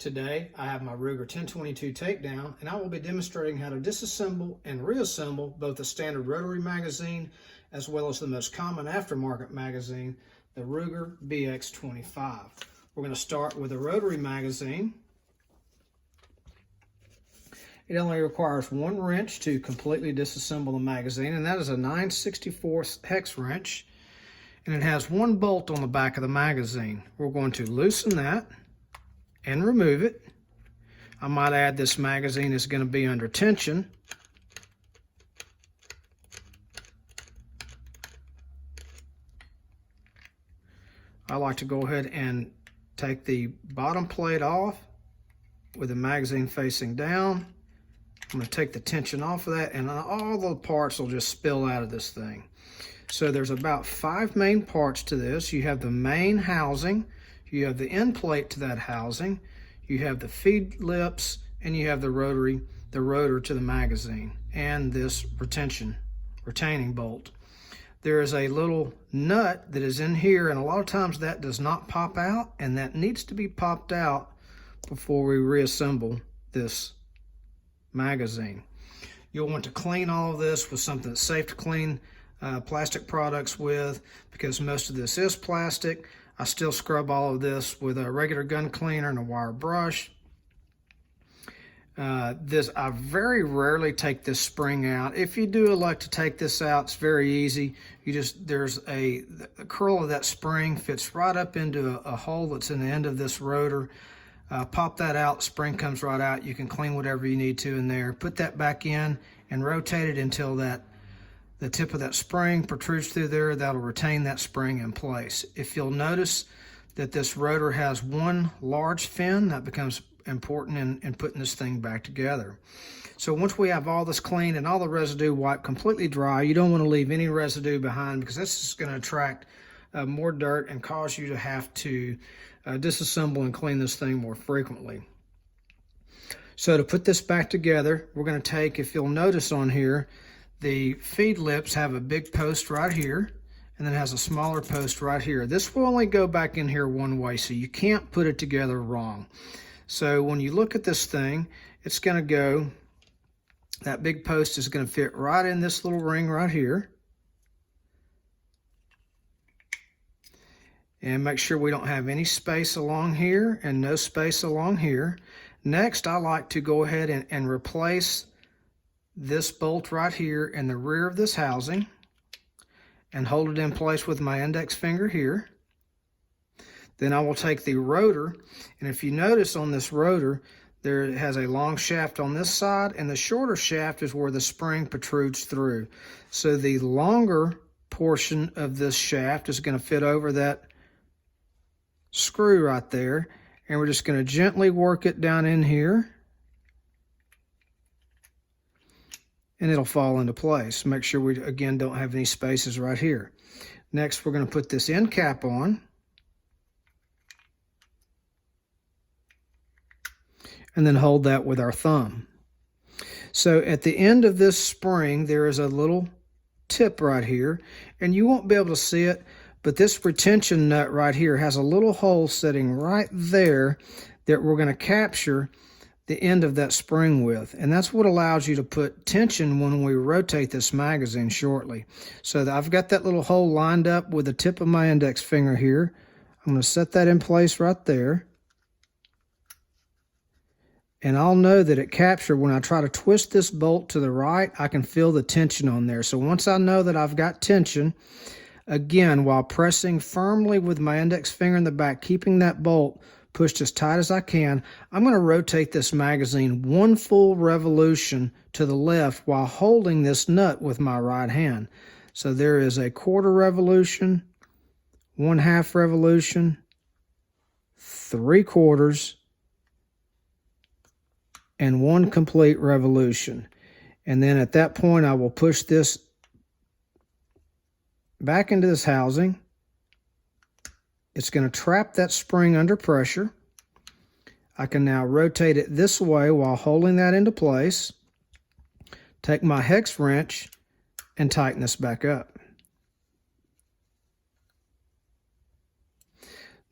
Today, I have my Ruger 1022 takedown, and I will be demonstrating how to disassemble and reassemble both the standard rotary magazine as well as the most common aftermarket magazine, the Ruger BX-25. We're going to start with the rotary magazine. It only requires one wrench to completely disassemble the magazine, and that is a 9/64 hex wrench, and it has one bolt on the back of the magazine. We're going to loosen that and remove it. I might add this magazine is going to be under tension. I like to go ahead and take the bottom plate off with the magazine facing down. I'm going to take the tension off of that, and all the parts will just spill out of this thing. So there's about 5 main parts to this. You have the main housing, you have the end plate to that housing, you have the feed lips, and you have the rotor to the magazine, and this retaining bolt. There is a little nut that is in here, and a lot of times that does not pop out, and that needs to be popped out before we reassemble this magazine. You'll want to clean all of this with something that's safe to clean plastic products with, because most of this is plastic. I still scrub all of this with a regular gun cleaner and a wire brush. I very rarely take this spring out. If you do elect to take this out, it's very easy. The curl of that spring fits right up into a hole that's in the end of this rotor. Pop that out, spring comes right out. You can clean whatever you need to in there. Put that back in and rotate it until the tip of that spring protrudes through there. That'll retain that spring in place. If you'll notice that this rotor has one large fin, that becomes important in putting this thing back together. So once we have all this cleaned and all the residue wiped completely dry, you don't want to leave any residue behind, because this is going to attract more dirt and cause you to have to disassemble and clean this thing more frequently. So to put this back together, we're going to take, if you'll notice on here, the feed lips have a big post right here, and then it has a smaller post right here. This will only go back in here one way, so you can't put it together wrong. So when you look at this thing, it's going to go, that big post is going to fit right in this little ring right here. And make sure we don't have any space along here and no space along here. Next, I like to go ahead and replace this bolt right here in the rear of this housing and hold it in place with my index finger here. Then I will take the rotor, and if you notice on this rotor, there has a long shaft on this side, and the shorter shaft is where the spring protrudes through. So the longer portion of this shaft is going to fit over that screw right there, and we're just going to gently work it down in here, and it'll fall into place. Make sure we, again, don't have any spaces right here. Next, we're going to put this end cap on, and then hold that with our thumb. So at the end of this spring, there is a little tip right here, and you won't be able to see it, but this retention nut right here has a little hole sitting right there that we're going to capture the end of that spring with. And that's what allows you to put tension when we rotate this magazine shortly. So I've got that little hole lined up with the tip of my index finger here. I'm going to set that in place right there. And I'll know that it captured. When I try to twist this bolt to the right, I can feel the tension on there. So once I know that I've got tension, again, while pressing firmly with my index finger in the back, keeping that bolt pushed as tight as I can, I'm going to rotate this magazine one full revolution to the left while holding this nut with my right hand. So there is a 1/4 revolution, 1/2 revolution, 3/4, and 1 complete revolution. And then at that point, I will push this back into this housing. It's going to trap that spring under pressure. I can now rotate it this way while holding that into place. Take my hex wrench and tighten this back up.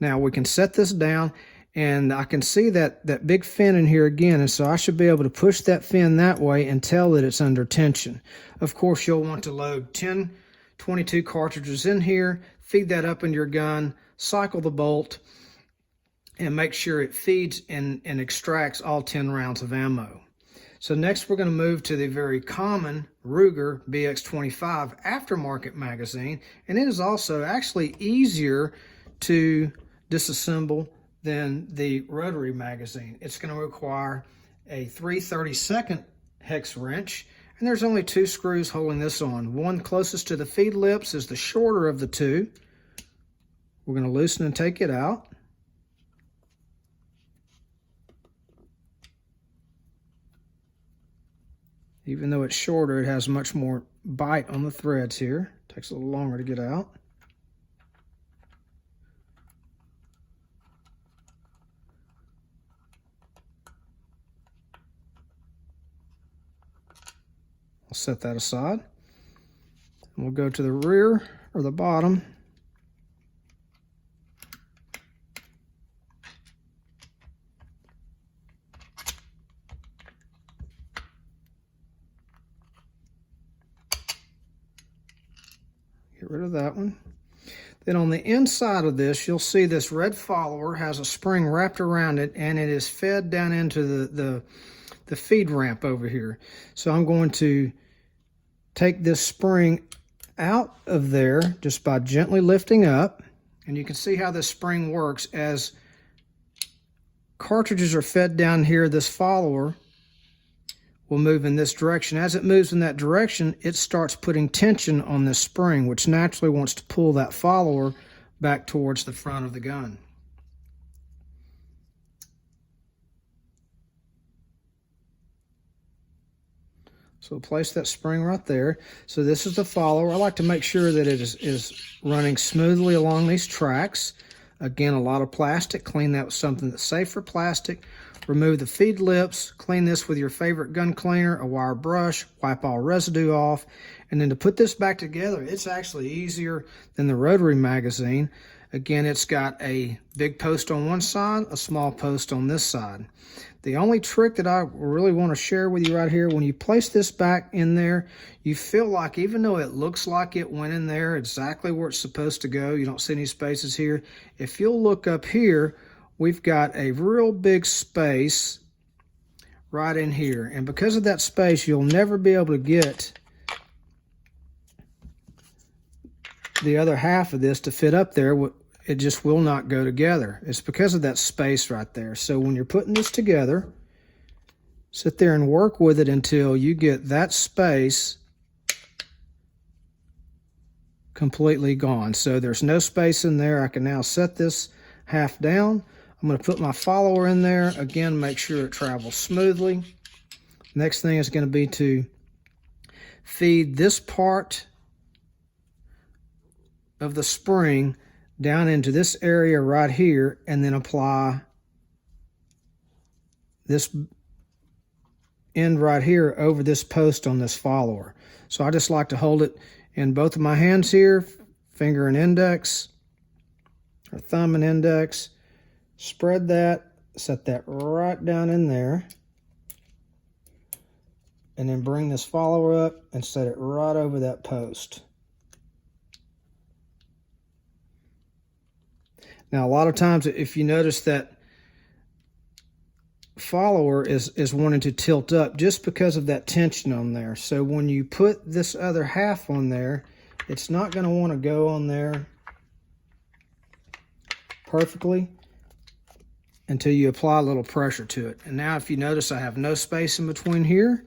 Now we can set this down, And I can see that big fin in here again, and so I should be able to push that fin that way and tell that it's under tension. Of course, you'll want to load 10 22 cartridges in here, feed that up in your gun, cycle the bolt, and make sure it feeds and extracts all 10 rounds of ammo. So next we're going to move to the very common Ruger BX-25 aftermarket magazine, and it is also actually easier to disassemble than the Rotary magazine. It's going to require a 3/32 hex wrench, and there's only 2 screws holding this on. One closest to the feed lips is the shorter of the 2. We're going to loosen and take it out. Even though it's shorter, it has much more bite on the threads here. Takes a little longer to get out. I'll set that aside. And we'll go to the rear or the bottom. Get rid of that one. Then on the inside of this, you'll see this red follower has a spring wrapped around it, and it is fed down into the feed ramp over here. So I'm going to take this spring out of there just by gently lifting up, and you can see how this spring works. As cartridges are fed down here, this follower will move in this direction. As it moves in that direction, it starts putting tension on this spring, which naturally wants to pull that follower back towards the front of the gun. So place that spring right there. So this is the follower. I like to make sure that it is running smoothly along these tracks. Again, a lot of plastic. Clean that with something that's safe for plastic. Remove the feed lips. Clean this with your favorite gun cleaner, a wire brush. Wipe all residue off. And then to put this back together, it's actually easier than the Rotary magazine. Again, it's got a big post on one side, a small post on this side. The only trick that I really want to share with you right here, when you place this back in there, you feel like, even though it looks like it went in there exactly where it's supposed to go, you don't see any spaces here. If you'll look up here, we've got a real big space right in here. And because of that space, you'll never be able to get the other half of this to fit up there. It just will not go together. It's because of that space right there. So when you're putting this together, sit there and work with it until you get that space completely gone. So there's no space in there. I can now set this half down. I'm going to put my follower in there. Again, make sure it travels smoothly. Next thing is going to be to feed this part of the spring down into this area right here, and then apply this end right here over this post on this follower. So I just like to hold it in both of my hands here, finger and index, or thumb and index, spread that, set that right down in there, and then bring this follower up and set it right over that post. Now, a lot of times, if you notice that follower is wanting to tilt up just because of that tension on there. So when you put this other half on there, it's not going to want to go on there perfectly until you apply a little pressure to it. And now if you notice, I have no space in between here,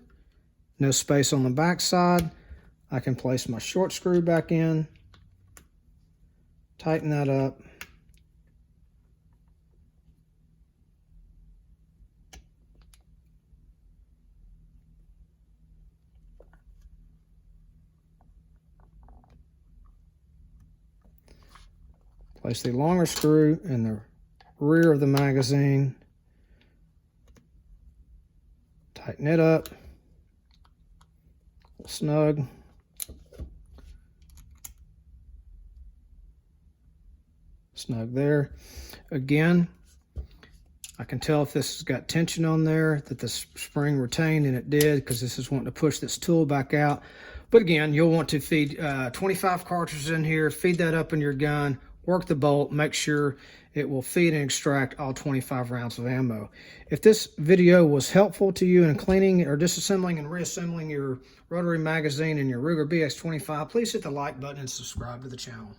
no space on the back side. I can place my short screw back in, tighten that up. Place the longer screw in the rear of the magazine. Tighten it up. Snug. Snug there. Again, I can tell if this has got tension on there, that the spring retained, and it did, because this is wanting to push this tool back out. But again, you'll want to feed 25 cartridges in here, feed that up in your gun, work the bolt, make sure it will feed and extract all 25 rounds of ammo. If this video was helpful to you in cleaning or disassembling and reassembling your Rotary magazine and your Ruger BX-25, please hit the like button and subscribe to the channel.